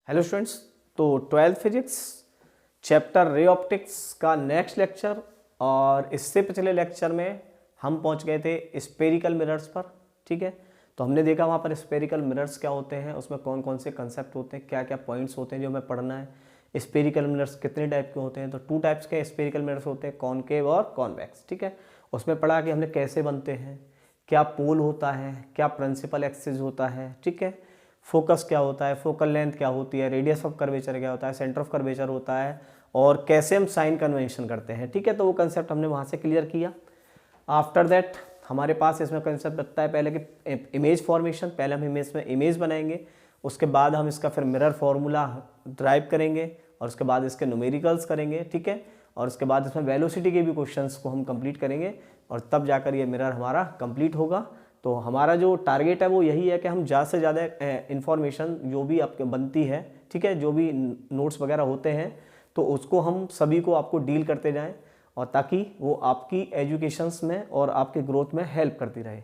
Hello students. तो 12th physics chapter ray optics का next lecture, और इससे पिछले लेक्चर में हम पहुंच गए थे स्पेरिकल मिरर्स पर। ठीक है, तो हमने देखा वहाँ पर स्पेरिकल मिरर्स क्या होते हैं, उसमें कौन कौन से कंसेप्ट होते हैं, क्या क्या पॉइंट्स होते हैं जो हमें पढ़ना है। स्पेरिकल मिरर्स कितने टाइप के होते हैं, तो 2 टाइप्स के स्पेरिकल मिरर्स होते हैं, कॉनकेव और कॉन्वेक्स। ठीक है, उसमें पढ़ा कि हमने कैसे बनते हैं, क्या पोल होता है, क्या प्रिंसिपल एक्सिस होता है। ठीक है, फोकस क्या होता है, फोकल लेंथ क्या होती है, रेडियस ऑफ कर्वेचर क्या होता है, सेंटर ऑफ कर्वेचर होता है, और कैसे हम साइन कन्वेंशन करते हैं। ठीक है, तो वो कंसेप्ट हमने वहाँ से क्लियर किया। आफ्टर दैट हमारे पास इसमें कंसेप्ट लगता है पहले कि इमेज फॉर्मेशन। पहले हम इमेज में इमेज बनाएंगे, उसके बाद हम इसका फिर मिरर फॉर्मूला ड्राइव करेंगे, और उसके बाद इसके न्यूमेरिकल्स करेंगे। ठीक है, और उसके बाद इसमें वेलोसिटी के भी क्वेश्चंस को हम कंप्लीट करेंगे, और तब जाकर ये मिरर हमारा कंप्लीट होगा। तो हमारा जो टारगेट है वो यही है कि हम ज़्यादा से ज़्यादा इन्फॉर्मेशन जो भी आपके बनती है, ठीक है, जो भी नोट्स वगैरह होते हैं, तो उसको हम सभी को आपको डील करते जाएं, और ताकि वो आपकी एजुकेशंस में और आपके ग्रोथ में हेल्प करती रहे।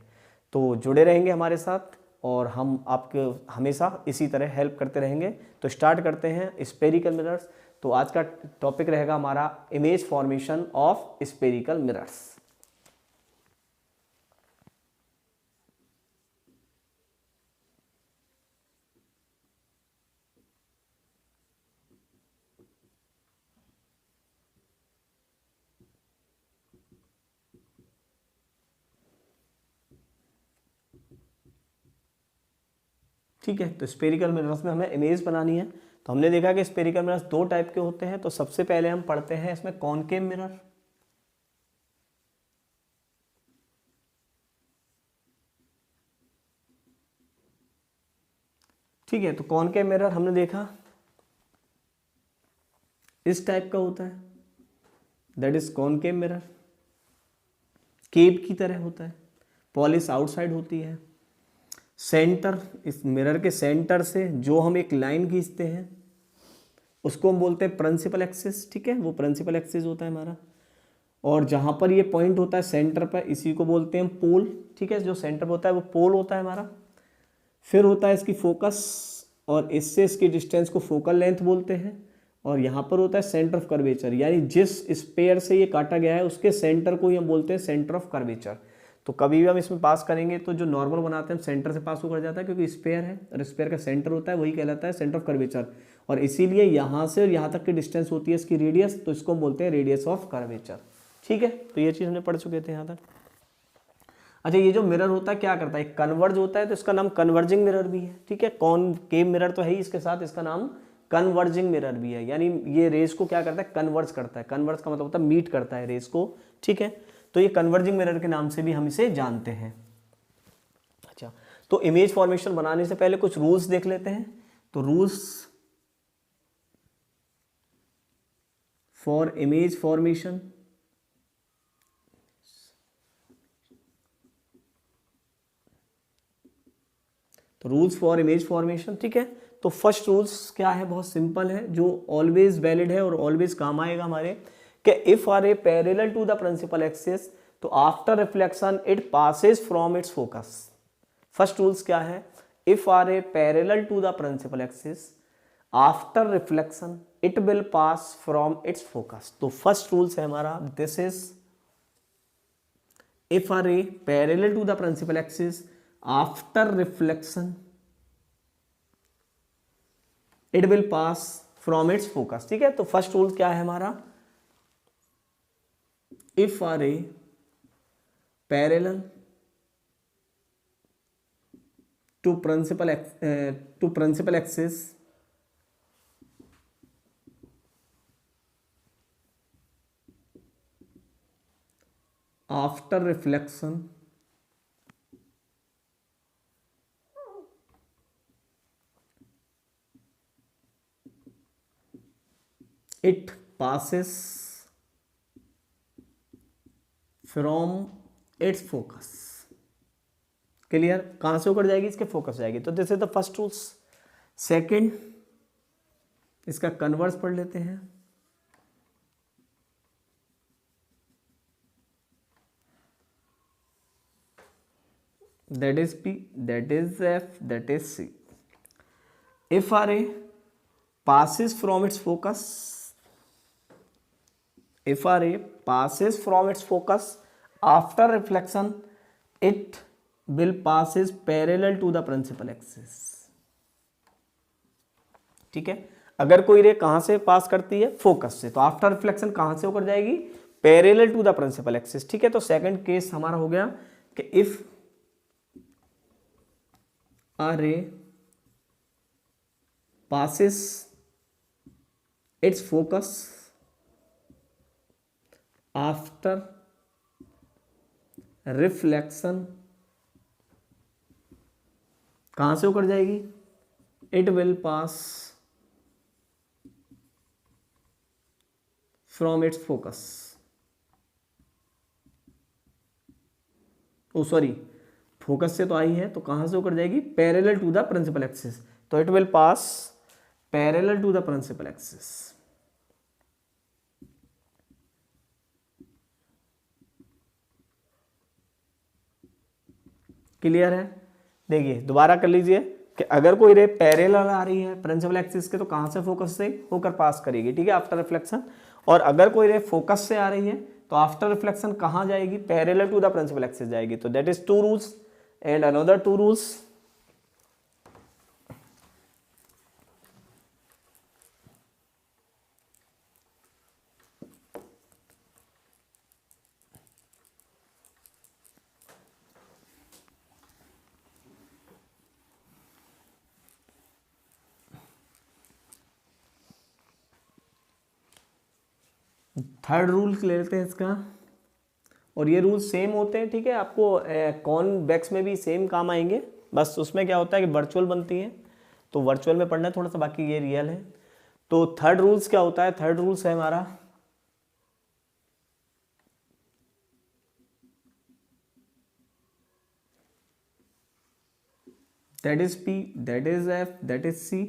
तो जुड़े रहेंगे हमारे साथ, और हम आपके हमेशा इसी तरह हेल्प करते रहेंगे। तो स्टार्ट करते हैं स्पेरिकल मिरर्स। तो आज का टॉपिक रहेगा हमारा image formation of spherical mirrors. ठीक है, तो स्पेरिकल मिरर्स में हमें इमेज बनानी है। तो हमने देखा कि स्पेरिकल मिरर्स 2 टाइप के होते हैं। तो सबसे पहले हम पढ़ते हैं इसमें कॉनकेव मिरर। ठीक है, तो कॉनकेव मिरर हमने देखा इस टाइप का होता है, दैट इज कॉनकेव मिरर। केव की तरह होता है, पॉलिश आउटसाइड होती है। सेंटर, इस मिरर के सेंटर से जो हम एक लाइन खींचते हैं उसको हम बोलते हैं प्रिंसिपल एक्सिस। ठीक है, वो प्रिंसिपल एक्सिस होता है हमारा। और जहाँ पर ये पॉइंट होता है सेंटर पर, इसी को बोलते हैं पोल। ठीक है, जो सेंटर होता है वो पोल होता है हमारा। फिर होता है इसकी फोकस, और इससे इसकी डिस्टेंस को फोकल लेंथ बोलते हैं। और यहाँ पर होता है सेंटर ऑफ कर्वेचर, यानी जिस स्पेयर से ये काटा गया है उसके सेंटर को ही हम बोलते हैं सेंटर ऑफ कर्वेचर। तो कभी भी हम इसमें पास करेंगे तो जो नॉर्मल बनाते हैं हम सेंटर से पास होकर जाता है, क्योंकि स्पेयर है और स्पेयर का सेंटर होता है, वही कहलाता है सेंटर ऑफ कर्वेचर। और इसीलिए यहाँ से और यहाँ तक की डिस्टेंस होती है इसकी रेडियस, तो इसको हम बोलते हैं रेडियस ऑफ कर्वेचर। ठीक है, तो ये चीज़ हमने पढ़ चुके थे यहाँ तक। अच्छा, ये जो मिरर होता है क्या करता है, कन्वर्ज होता है, तो इसका नाम कन्वर्जिंग मिरर भी है। ठीक है, कॉनकेव मिरर तो है ही, इसके साथ इसका नाम कन्वर्जिंग मिरर भी है, यानी ये रेस को क्या करता है, कन्वर्ज करता है। कन्वर्ज का मतलब होता है मीट करता है रेस को। ठीक है, तो ये कन्वर्जिंग मिरर के नाम से भी हम इसे जानते हैं। अच्छा, तो इमेज फॉर्मेशन बनाने से पहले कुछ रूल्स देख लेते हैं। तो रूल्स फॉर इमेज फॉर्मेशन। तो रूल्स फॉर इमेज फॉर्मेशन। ठीक है, तो फर्स्ट रूल्स क्या है, बहुत सिंपल है, जो ऑलवेज वैलिड है और ऑलवेज काम आएगा हमारे, कि if R A parallel to the principal axis, तो after reflection it passes from its focus. First rules क्या है, if R A parallel to the principal axis after reflection it will pass from its focus. तो first rules है हमारा, this is if a ray parallel to the principal axis after reflection it will pass from its focus। ठीक है, तो first rule क्या है हमारा, if a ray parallel to principal axis after reflection it passes from its focus। Clear, कहां से होकर जाएगी, इसके फोकस जाएगी। तो this is the first rules. Second, इसका कन्वर्स पढ़ लेते हैं। that is P, that is F, that is C. If a ray passes from its focus, if a ray passes from its focus after reflection, it will passes parallel to the principal axis. ठीक है, अगर कोई रे कहां से पास करती है, focus से, तो आफ्टर रिफ्लेक्शन कहां से होकर जाएगी, parallel to the principal axis. ठीक है, तो सेकंड केस हमारा हो गया कि इफ अ रे passes its focus after reflection, कहां से होकर जाएगी, it will pass from its focus. Oh sorry, focus से तो आई है, तो कहां से होकर जाएगी, parallel to the principal axis. तो it will pass parallel to the principal axis. Clear है. देखिए दोबारा कर लीजिए कि अगर कोई रे पैरेलल आ रही है प्रिंसिपल एक्सिस के, तो कहां से फोकस से होकर पास करेगी. ठीक है, आफ्टर रिफ्लेक्शन. और अगर कोई रे फोकस से आ रही है तो आफ्टर रिफ्लेक्शन कहां जाएगी, parallel to the principal axis जाएगी. तो that is two rules and another two rules. Third rule ले लेते हैं इसका, और ये रूल सेम होते हैं. ठीक है, आपको कॉन्वेक्स में भी सेम काम आएंगे, बस उसमें क्या होता है कि वर्चुअल बनती है, तो वर्चुअल में पढ़ना है थोड़ा सा, बाकी ये रियल है. तो थर्ड रूल्स क्या होता है, थर्ड रूल्स है हमारा that is P, that is F, that is C.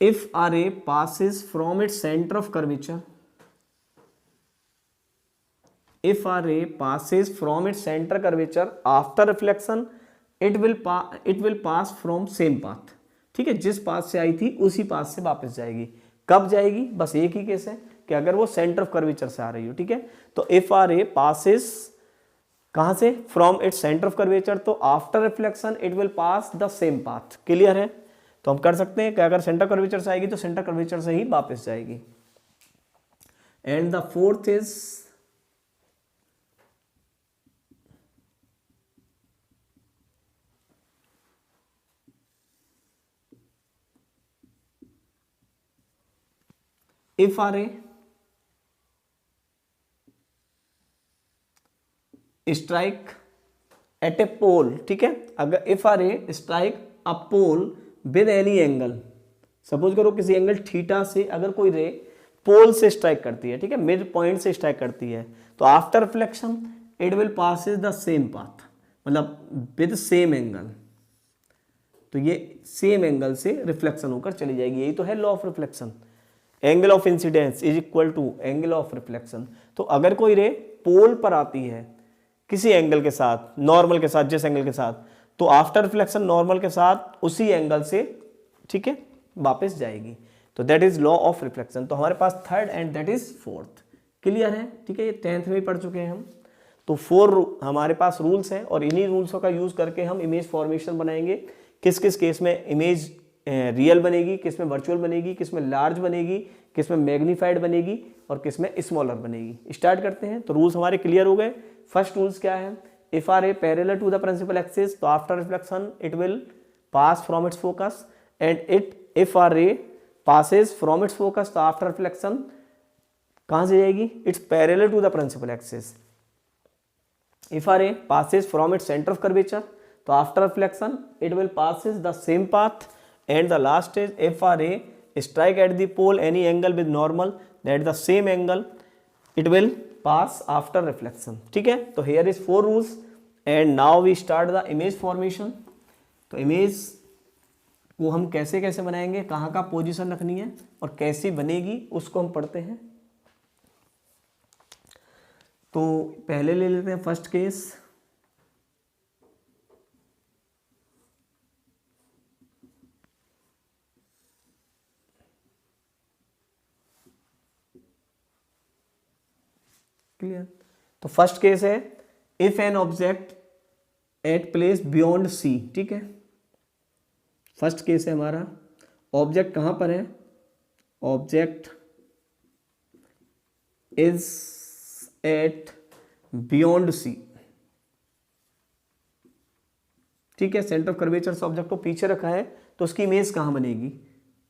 If a ray passes from its center of curvature, if a ray passes from its center curvature after reflection, it will pass from same path. ठीक है, जिस path से आई थी उसी path से वापस जाएगी. कब जाएगी, बस एक ही केस है कि अगर वो सेंटर ऑफ कर्वेचर से आ रही हो. ठीक है, तो इफ आ रे पासिस कहां से, from its centre of curvature, तो after reflection it will pass the same path. Clear है, तो हम कर सकते हैं कि अगर सेंटर कर्वेचर से आएगी तो सेंटर कर्वेचर से ही वापस जाएगी. And the fourth is if a ray strike at a pole. ठीक है, अगर if a ray strike a pole with any angle, suppose करो किसी एंगल थीटा से अगर कोई रे पोल से स्ट्राइक करती है, ठीक है, मिड पॉइंट से स्ट्राइक करती है, तो after reflection it will passes the same path, मतलब विद सेम एंगल. तो ये सेम एंगल से रिफ्लेक्शन होकर चली जाएगी. यही तो है law of reflection, angle of incidence is equal to angle of reflection. तो अगर कोई रे पोल पर आती है किसी एंगल के साथ, नॉर्मल के साथ, जिस एंगल के साथ, तो आफ्टर रिफ्लेक्शन नॉर्मल के साथ उसी एंगल से, ठीक है, वापस जाएगी. तो that is law of reflection. तो हमारे पास third and that is fourth. Clear है. ठीक है, ये 10th में पढ़ चुके हैं हम. तो 4 हमारे पास रूल्स हैं और इन्हीं रूल्सों का यूज करके हम इमेज फॉर्मेशन बनाएंगे. किस किस केस में इमेज रियल बनेगी, किस में वर्चुअल बनेगी, किस में लार्ज बनेगी, किस में मैग्नीफाइड बनेगी और किस में स्मॉलर बनेगी. स्टार्ट करते हैं. तो रूल्स हमारे क्लियर हो गए. फर्स्ट रूल्स क्या है, if R A parallel to the principal axis, तो after reflection it will pass from its focus. And if a ray passes from its focus, तो आफ्टर रिफ्लेक्शन कहां से जाएगी, it's parallel to the principal axis. If a ray passes from its center of curvature, तो after reflection it will passes the same path. And the last is if a ray strike at the pole any angle with normal, that the same angle it will pass after reflection. ठीक है, तो here is 4 rules and now we start the image formation. तो image को हम कैसे कैसे बनाएंगे, कहाँ का पोजीशन रखनी है और कैसी बनेगी उसको हम पढ़ते हैं. तो पहले ले लेते हैं फर्स्ट केस. क्लियर। तो फर्स्ट केस है if an object at place beyond C, ठीक है। फर्स्ट केस है हमारा, ऑब्जेक्ट कहां पर है, object is at beyond C, ठीक है। सेंटर ऑफ कर्वेचर से ऑब्जेक्ट को पीछे रखा है, तो उसकी इमेज कहां बनेगी,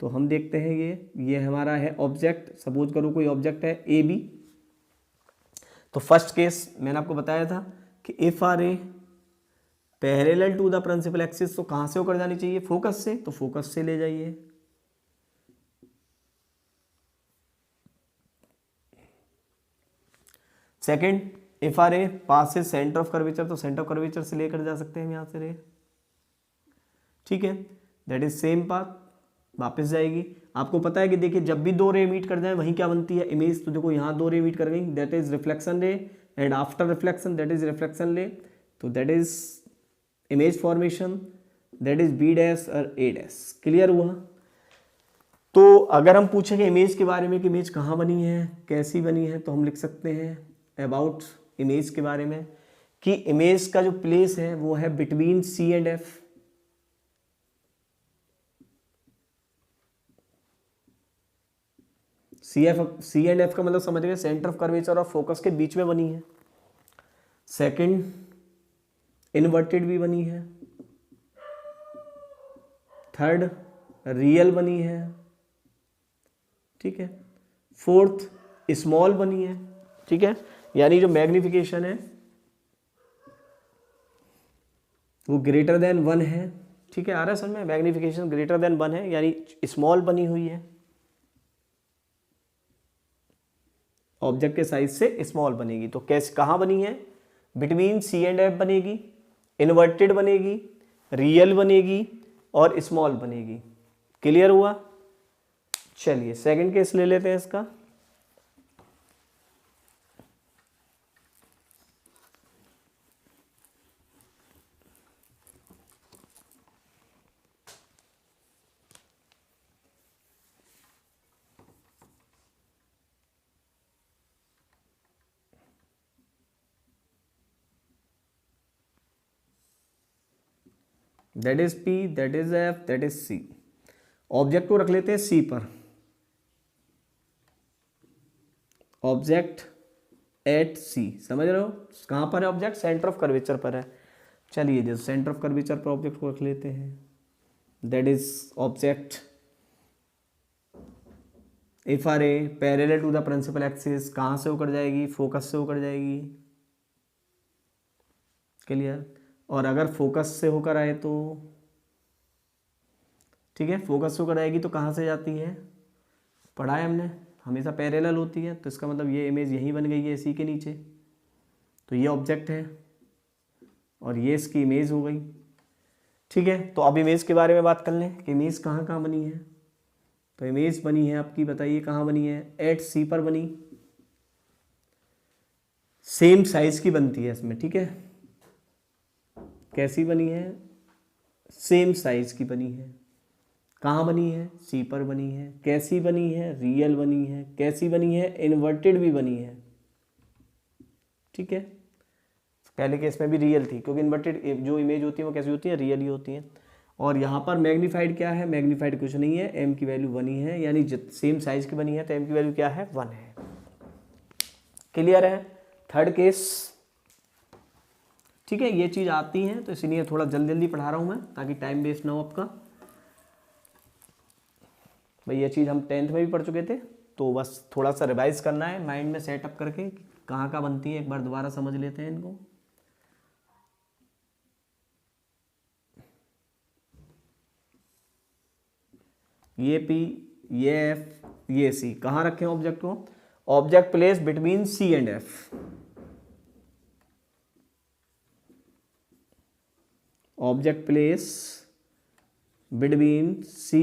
तो हम देखते हैं ये हमारा है ऑब्जेक्ट, सपोज करो कोई ऑब्जेक्ट है ए बी। तो फर्स्ट केस मैंने आपको बताया था कि if R A parallel to the principal axis, तो कहां से होकर जानी चाहिए, फोकस से, तो फोकस से ले जाइए। Second, if are A passes centre of curvature, तो सेंटर ऑफ कर्वेचर से लेकर जा सकते हैं यहां से रे, ठीक है। दैट इज सेम पाथ, वापस जाएगी। आपको पता है कि देखिए जब भी दो रे मीट कर जाए वहीं क्या बनती है, इमेज। तो देखो यहाँ दो रे मीट कर गई, that is reflection ray, and after reflection that is reflection ray, तो that is image formation, that is B dash और ए डैश। क्लियर हुआ। तो अगर हम पूछेंगे इमेज के बारे में कि इमेज कहाँ बनी है, कैसी बनी है, तो हम लिख सकते हैं अबाउट इमेज के बारे में कि इमेज का जो प्लेस है वो है between C and F. C and F का मतलब समझ गए, सेंटर ऑफ कर्वेचर और फोकस के बीच में बनी है। सेकंड, इन्वर्टेड भी बनी है। थर्ड, रियल बनी है, ठीक है। फोर्थ, स्मॉल बनी है, ठीक है। यानी जो मैग्निफिकेशन है वो ग्रेटर देन 1 है, ठीक है। आ रहा है समझ में, मैग्निफिकेशन ग्रेटर देन 1 है, यानी स्मॉल बनी हुई है, ऑब्जेक्ट के साइज से स्मॉल बनेगी। तो कैसे, कहाँ बनी है, बिटवीन सी एंड एफ बनेगी, इन्वर्टेड बनेगी, रियल बनेगी और स्मॉल बनेगी। क्लियर हुआ। चलिए सेकंड केस ले लेते हैं इसका। That is P, that is F, that is C। Object को रख लेते हैं C पर, ऑब्जेक्ट एट C, समझ रहे हो। कहां पर है ऑब्जेक्ट, सेंटर ऑफ कर्वेचर पर है। चलिए जो सेंटर ऑफ कर्वेचर पर ऑब्जेक्ट को रख लेते हैं, that is object if R A parallel to the principal axis, कहां से होकर जाएगी, फोकस से होकर जाएगी। क्लियर। और अगर फोकस से होकर आए तो ठीक है, फोकस से होकर आएगी तो कहाँ से जाती है, पढ़ा है हमने, हमेशा पैरेलल होती है। तो इसका मतलब ये इमेज यहीं बन गई है इसी के नीचे, तो ये ऑब्जेक्ट है और ये इसकी इमेज हो गई, ठीक है। तो अब इमेज के बारे में बात कर लें कि इमेज कहाँ कहाँ बनी है। तो इमेज बनी है आपकी, बताइए कहाँ बनी है, एट सी पर बनी, सेम साइज की बनती है इसमें, ठीक है। कैसी बनी है, सेम साइज की बनी है। कहाँ बनी है, सी पर बनी है। कैसी बनी है, रियल बनी है। कैसी बनी है, इन्वर्टेड भी बनी है, ठीक है। पहले केस में भी रियल थी, क्योंकि इन्वर्टेड जो इमेज होती है वो कैसी होती है, रियल ही होती है। और यहाँ पर मैग्नीफाइड क्या है, मैग्नीफाइड कुछ नहीं है, एम की वैल्यू 1 ही है, यानी सेम साइज की बनी है तो एम की वैल्यू क्या है, 1 है। क्लियर है। थर्ड केस, ठीक है। ये चीज़ आती है तो इसलिए थोड़ा जल्दी जल्दी पढ़ा रहा हूँ मैं, ताकि टाइम वेस्ट ना हो आपका। भाई ये चीज़ हम 10th में भी पढ़ चुके थे, तो बस थोड़ा सा रिवाइज करना है माइंड में सेटअप करके, कहाँ कहाँ बनती है एक बार दोबारा समझ लेते हैं इनको। ये P, ये F, ये C, कहाँ रखे हैं ऑब्जेक्ट को, object place between C and F, object place between C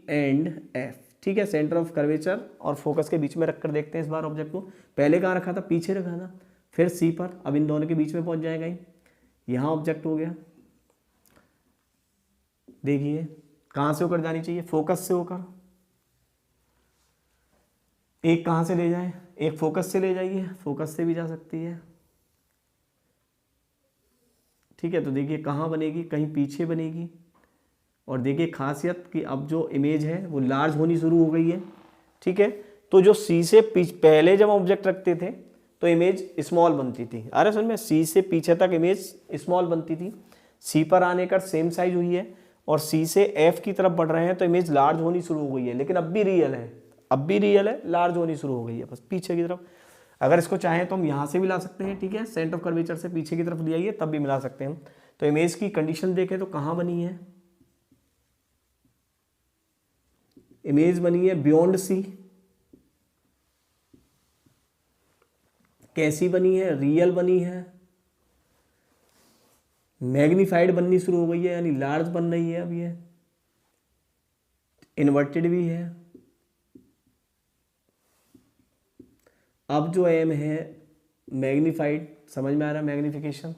and F, ठीक है। सेंटर ऑफ कर्वेचर और फोकस के बीच में रखकर देखते हैं इस बार ऑब्जेक्ट को। पहले कहाँ रखा था, पीछे रखा था, फिर C पर, अब इन दोनों के बीच में पहुंच जाएगा ही। यहाँ ऑब्जेक्ट हो गया, देखिए कहाँ से होकर जानी चाहिए, फोकस से होकर। एक कहाँ से ले जाए, एक फोकस से ले जाइए, फोकस से भी जा सकती है, ठीक है। तो देखिए कहाँ बनेगी, कहीं पीछे बनेगी। और देखिए खासियत कि अब जो इमेज है वो लार्ज होनी शुरू हो गई है, ठीक है। तो जो सी से पहले जब ऑब्जेक्ट रखते थे तो इमेज स्मॉल बनती थी, अरे सुन में, सी से पीछे तक इमेज स्मॉल बनती थी, सी पर आने का सेम साइज हुई है, और सी से एफ की तरफ बढ़ रहे हैं तो इमेज लार्ज होनी शुरू हो गई है, लेकिन अब भी रियल है, अब भी रियल है, लार्ज होनी शुरू हो गई है बस पीछे की तरफ। अगर इसको चाहें तो हम यहाँ से भी ला सकते हैं, ठीक है, सेंटर ऑफ कर्वेचर से पीछे की तरफ ले आइए तब भी मिला सकते हैं हम। तो इमेज की कंडीशन देखें तो कहाँ बनी है, इमेज बनी है बियॉन्ड सी। कैसी बनी है, रियल बनी है, मैग्नीफाइड बननी शुरू हो गई है, यानी लार्ज बन रही है अब ये, इन्वर्टेड भी है। अब जो एम है मैग्नीफाइड, समझ में आ रहा है, मैग्निफिकेशन,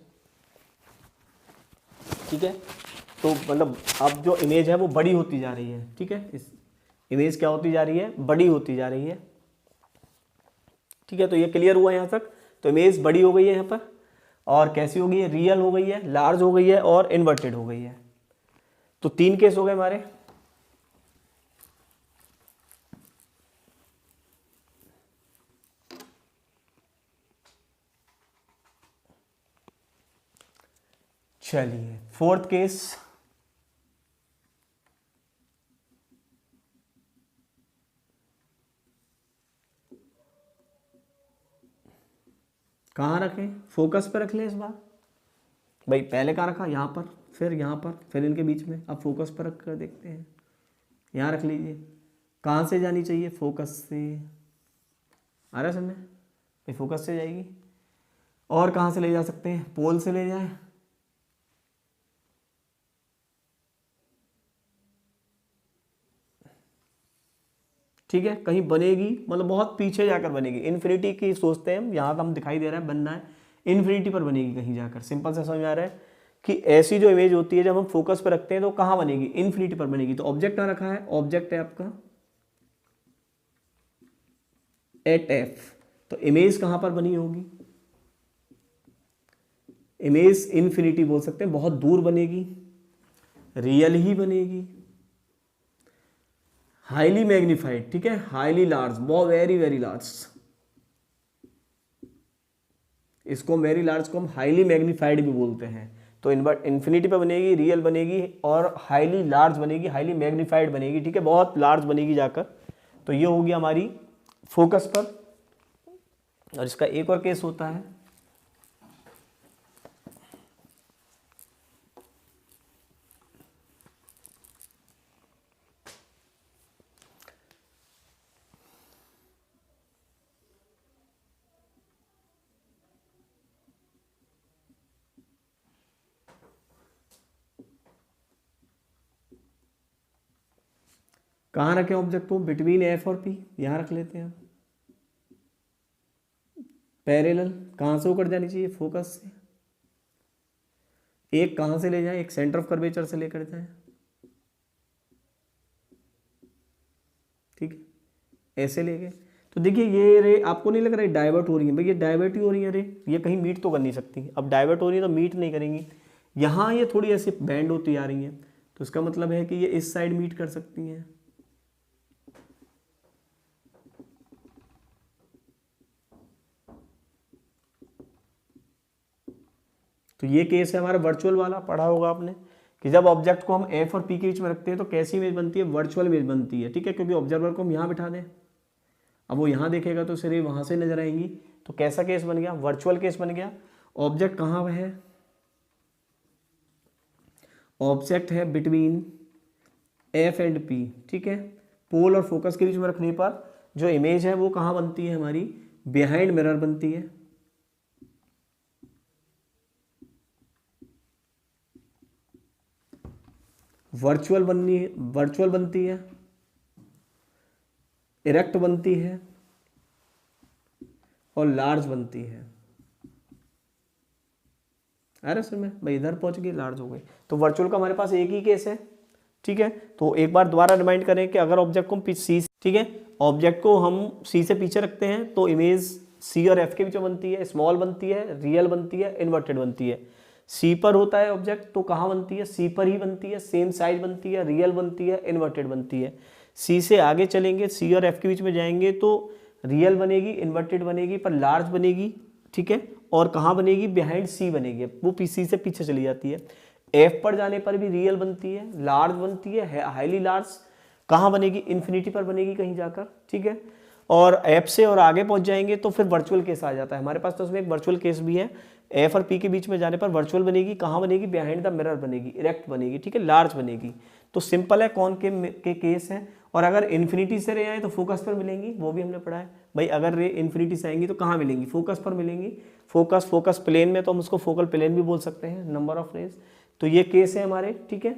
ठीक है। तो मतलब अब जो इमेज है वो बड़ी होती जा रही है, ठीक है, इस इमेज क्या होती जा रही है, बड़ी होती जा रही है, ठीक है। तो ये क्लियर हुआ यहाँ तक। तो इमेज बड़ी हो गई है यहाँ पर, और कैसी हो गई है, रियल हो गई है, लार्ज हो गई है, और इन्वर्टेड हो गई है। तो 3 केस हो गए हमारे। चलिए 4th केस, कहाँ रखें, फोकस पे रख लें इस बार। भाई पहले कहाँ रखा, यहाँ पर, फिर यहाँ पर, फिर इनके बीच में, अब फोकस पर रख कर देखते हैं। यहाँ रख लीजिए। कहाँ से जानी चाहिए, फोकस से, आ रहा है समझ, भाई फोकस से जाएगी। और कहाँ से ले जा सकते हैं, पोल से ले जाएं, ठीक है। कहीं बनेगी, मतलब बहुत पीछे जाकर बनेगी, इन्फिनिटी की सोचते हैं हम, यहाँ का हम दिखाई दे रहा है बनना है, इन्फिनिटी पर बनेगी कहीं जाकर। सिंपल से समझ में आ रहा है कि ऐसी जो इमेज होती है जब हम फोकस पर रखते हैं तो कहाँ बनेगी, इन्फिनिटी पर बनेगी। तो ऑब्जेक्ट कहाँ रखा है, ऑब्जेक्ट है आपका एट एफ, तो इमेज कहाँ पर बनी होगी, इमेज इन्फिनिटी बोल सकते हैं, बहुत दूर बनेगी, रियल ही बनेगी, हाईली मैग्नीफाइड, ठीक है, हाईली लार्ज, बहुत वेरी वेरी लार्ज, इसको वेरी लार्ज को हम हाईली मैग्नीफाइड भी बोलते हैं। तो इन्फिनिटी पे बनेगी, रियल बनेगी, और हाईली लार्ज बनेगी, हाईली मैग्नीफाइड बनेगी, ठीक है, बहुत लार्ज बनेगी जाकर। तो ये होगी हमारी फोकस पर। और इसका एक और केस होता है, कहाँ रखें ऑब्जेक्ट को, बिटवीन एफ और पी, यहाँ रख लेते हैं। पैरेलल, कहाँ से होकर जानी चाहिए, फोकस से। एक कहाँ से ले जाए, एक सेंटर ऑफ कर्वेचर से लेकर जाए, ठीक है, ऐसे ले गए। तो देखिए ये रे आपको नहीं लग रहा है डाइवर्ट हो रही है, भाई ये डाइवर्ट ही हो रही है रे, ये कहीं मीट तो कर नहीं सकती। अब डाइवर्ट हो रही है तो मीट नहीं करेंगी, यहाँ ये थोड़ी ऐसे बैंड होती आ रही है, तो इसका मतलब है कि ये इस साइड मीट कर सकती हैं। तो ये केस है हमारा वर्चुअल वाला, पढ़ा होगा आपने कि जब ऑब्जेक्ट को हम एफ और पी के बीच में रखते हैं तो कैसी इमेज बनती है, वर्चुअल इमेज बनती है, ठीक है, क्योंकि ऑब्जर्वर को हम यहाँ बिठा दें, अब वो यहाँ देखेगा तो सिर्फ वहाँ से नजर आएंगी। तो कैसा केस बन गया, वर्चुअल केस बन गया। ऑब्जेक्ट कहाँ है, ऑब्जेक्ट है बिटवीन एफ एंड पी, ठीक है, पोल और फोकस के बीच में रखने पर जो इमेज है वो कहाँ बनती है हमारी, बिहाइंड मिरर बनती है। वर्चुअल बनती है, इरेक्ट बनती है, और लार्ज बनती है। अरे सर मैं भाई इधर पहुंच गई, लार्ज हो गई। तो वर्चुअल का हमारे पास एक ही केस है, ठीक है। तो एक बार दोबारा रिमाइंड करें कि अगर ऑब्जेक्ट को सी, ठीक है, ऑब्जेक्ट को हम सी से पीछे रखते हैं तो इमेज सी और एफ के बीच में बनती है, स्मॉल बनती है, रियल बनती है, इन्वर्टेड बनती है। सी पर होता है ऑब्जेक्ट तो कहाँ बनती है, सी पर ही बनती है, सेम साइज बनती है, रियल बनती है, इन्वर्टेड बनती है। सी से आगे चलेंगे, सी और एफ के बीच में जाएंगे तो रियल बनेगी, इन्वर्टेड बनेगी, पर लार्ज बनेगी, ठीक है। और कहाँ बनेगी, बिहाइंड सी बनेगी, वो सी से पीछे चली जाती है। एफ पर जाने पर भी रियल बनती है, लार्ज बनती है, हाईली लार्ज, कहाँ बनेगी, इन्फिनिटी पर बनेगी कहीं जाकर, ठीक है। और एफ से और आगे पहुंच जाएंगे तो फिर वर्चुअल केस आ जाता है हमारे पास, तो उसमें एक वर्चुअल केस भी है। एफ और पी के बीच में जाने पर वर्चुअल बनेगी, कहाँ बनेगी, बिहाइंड द मिरर बनेगी, इरेक्ट बनेगी, ठीक है, लार्ज बनेगी। तो सिंपल है कौन के केस है। और अगर इन्फिनिटी से रे आए तो फोकस पर मिलेंगी, वो भी हमने पढ़ा है भाई। अगर रे इन्फिनिटी से आएंगी तो कहाँ मिलेंगी, फोकस पर मिलेंगी। फोकस प्लेन में तो हम उसको फोकल प्लेन भी बोल सकते हैं, नंबर ऑफ रेज। तो ये केस है हमारे, ठीक है।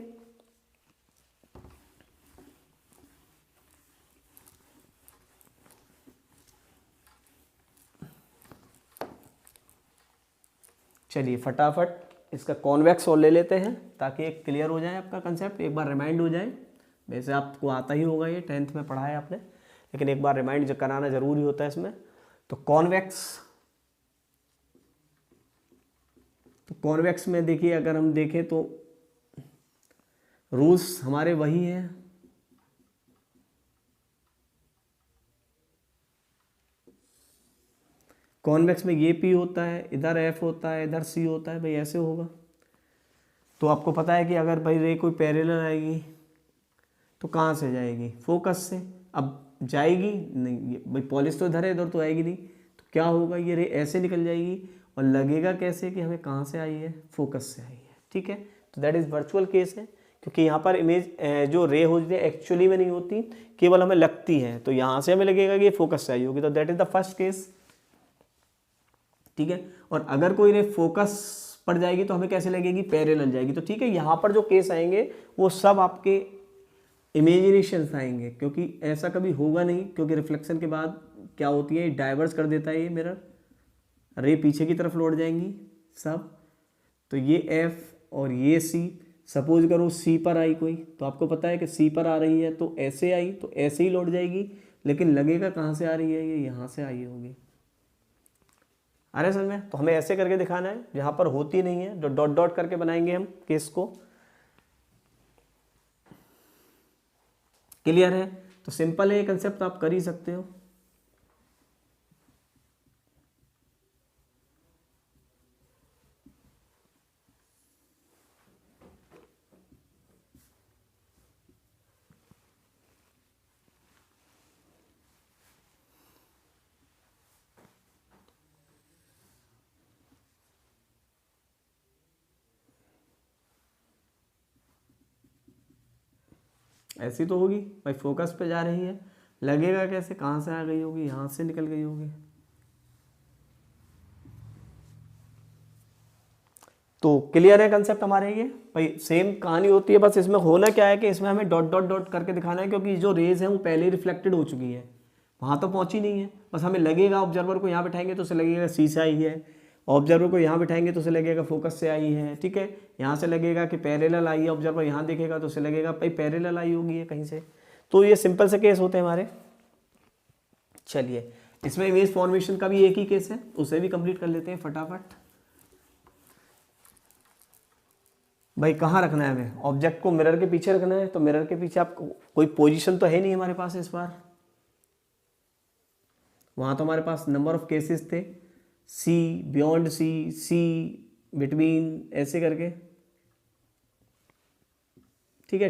चलिए फटाफट इसका कॉन्वेक्स और ले लेते हैं ताकि एक क्लियर हो जाए आपका कंसेप्ट, एक बार रिमाइंड हो जाए। वैसे आपको आता ही होगा, ये 10th में पढ़ा है आपने, लेकिन एक बार रिमाइंड कराना जरूरी होता है इसमें। तो कॉन्वेक्स में देखिए, अगर हम देखें तो रूल्स हमारे वही हैं। कॉन्वेक्स में ये पी होता है, इधर एफ होता है, इधर सी होता है, भाई ऐसे होगा। तो आपको पता है कि अगर भाई रे कोई पैरेलल आएगी तो कहाँ से जाएगी, फोकस से। अब जाएगी नहीं, भाई पॉलिश तो इधर है, इधर तो आएगी नहीं, तो क्या होगा, ये रे ऐसे निकल जाएगी और लगेगा कैसे कि हमें कहाँ से आई है, फोकस से आई है, ठीक है। तो दैट इज़ वर्चुअल केस है, क्योंकि यहाँ पर इमेज जो रे होती है एक्चुअली में नहीं होती, केवल हमें लगती है। तो यहाँ से हमें लगेगा कि ये फोकस से आई होगी, तो that is the first case, ठीक है। और अगर कोई रे फोकस पर जाएगी तो हमें कैसे लगेगी, पैरेलल जाएगी। तो ठीक है, यहाँ पर जो केस आएंगे वो सब आपके इमेजिनेशन आएंगे, क्योंकि ऐसा कभी होगा नहीं, क्योंकि रिफ्लेक्शन के बाद क्या होती है, डाइवर्स कर देता है ये मिरर, रे पीछे की तरफ लौट जाएंगी सब। तो ये एफ और ये सी, सपोज करो सी पर आई कोई, तो आपको पता है कि सी पर आ रही है तो ऐसे आई तो ऐसे ही लौट जाएगी, लेकिन लगेगा कहाँ से आ रही है, ये यहाँ से आई होगी। अरे समझ में, तो हमें ऐसे करके दिखाना है, जहाँ पर होती नहीं है डॉट डॉट करके बनाएंगे हम केस को। क्लियर है, तो सिंपल है ये कंसेप्ट, आप कर ही सकते हो। ऐसी तो होगी भाई, फोकस पे जा रही है, लगेगा कैसे, कहाँ से आ गई होगी, यहाँ से निकल गई होगी। तो क्लियर है कंसेप्ट हमारे, ये भाई सेम कहानी होती है, बस इसमें होना क्या है कि इसमें हमें डॉट डॉट डॉट करके दिखाना है, क्योंकि जो रेज है वो पहले ही रिफ्लेक्टेड हो चुकी है, वहाँ तो पहुँची नहीं है। बस हमें लगेगा, ऑब्जर्वर को यहाँ बैठाएंगे तो उसे लगेगा सी से आई है, ऑब्जर्वर को यहाँ बैठाएंगे तो उसे लगेगा फोकस से आई है, ठीक है। यहाँ से लगेगा कि पैरेलल आई है, ऑब्जर्वर यहाँ देखेगा तो उसे लगेगा भाई पैरेलल आई होगी है कहीं से। तो ये सिंपल से केस होते हैं हमारे। चलिए इसमें इमेज फॉर्मेशन का भी एक ही केस है, उसे भी कंप्लीट कर लेते हैं फटाफट। भाई कहाँ रखना है हमें, ऑब्जेक्ट को मिरर के पीछे रखना है, तो मिरर के पीछे आप कोई पोजीशन तो है नहीं हमारे पास इस बार, वहाँ तो हमारे पास नंबर ऑफ केसेस थे, सी, बियॉन्ड सी, सी, बिटवीन, ऐसे करके, ठीक है।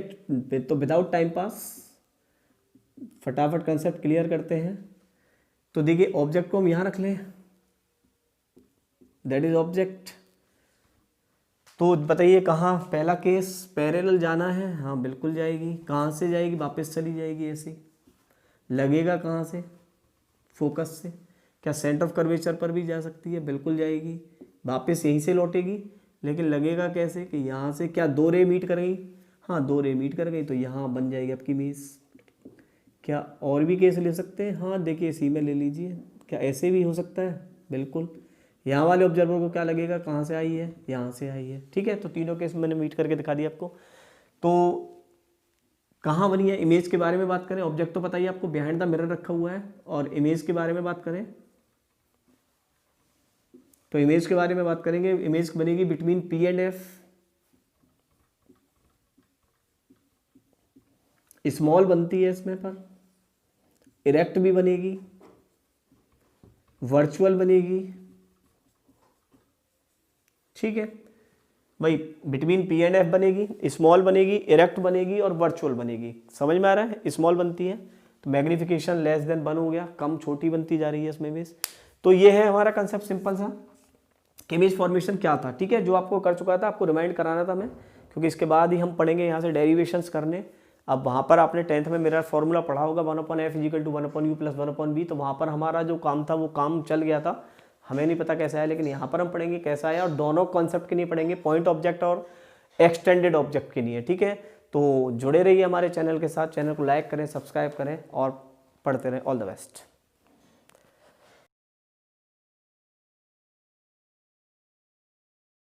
तो विदाउट टाइम पास फटाफट कंसेप्ट क्लियर करते हैं। तो देखिए ऑब्जेक्ट को हम यहाँ रख लें, दैट इज ऑब्जेक्ट। तो बताइए कहाँ, पहला केस पैरेलल जाना है, हाँ बिल्कुल जाएगी। कहाँ से जाएगी, वापस चली जाएगी ऐसे। लगेगा कहाँ से, फोकस से। क्या सेंटर ऑफ कर्वेचर पर भी जा सकती है, बिल्कुल जाएगी। वापस यहीं से लौटेगी, लेकिन लगेगा कैसे कि यहाँ से क्या दो रे मीट कर गई, हाँ दो रे मीट कर गई, तो यहाँ बन जाएगी आपकी इमेज। क्या और भी केस ले सकते हैं, हाँ देखिए इसी में ले लीजिए। क्या ऐसे भी हो सकता है, बिल्कुल। यहाँ वाले ऑब्जर्वर को क्या लगेगा, कहाँ से आई है, यहाँ से आई है, ठीक है। तो तीनों केस मैंने मीट करके दिखा दिया आपको। तो कहाँ बनी है, इमेज के बारे में बात करें, ऑब्जेक्ट तो पता ही आपको बिहाइंड द मिरर रखा हुआ है, और इमेज के बारे में बात करें तो इमेज के बारे में बात करेंगे, इमेज बनेगी between P and F, small बनती है इसमें पर, इरेक्ट भी बनेगी, वर्चुअल बनेगी, ठीक है भाई, बिटवीन पी एंड एफ बनेगी, स्मॉल बनेगी, इरेक्ट बनेगी और वर्चुअल बनेगी। समझ में आ रहा है, स्मॉल बनती है तो मैग्निफिकेशन लेस देन 1 हो गया, कम छोटी बनती जा रही है इसमें इमेज। तो ये है हमारा कंसेप्ट सिंपल सा, इमेज फॉर्मेशन क्या था, ठीक है, जो आपको कर चुका था, आपको रिमाइंड कराना था मैं, क्योंकि इसके बाद ही हम पढ़ेंगे यहाँ से डेरिवेशंस करने। अब वहाँ पर आपने 10th में मिरर फॉर्मूला पढ़ा होगा 1/f = 1/u + 1/b, तो वहाँ पर हमारा जो काम था वो काम चल गया था, हमें नहीं पता कैसा है, लेकिन यहाँ पर हम पढ़ेंगे कैसा है, और दोनों कॉन्सेप्ट के लिए पढ़ेंगे, पॉइंट ऑब्जेक्ट और एक्सटेंडेड ऑब्जेक्ट के लिए, ठीक है। तो जुड़े रहिए हमारे चैनल के साथ, चैनल को लाइक करें, सब्सक्राइब करें और पढ़ते रहें। All the best.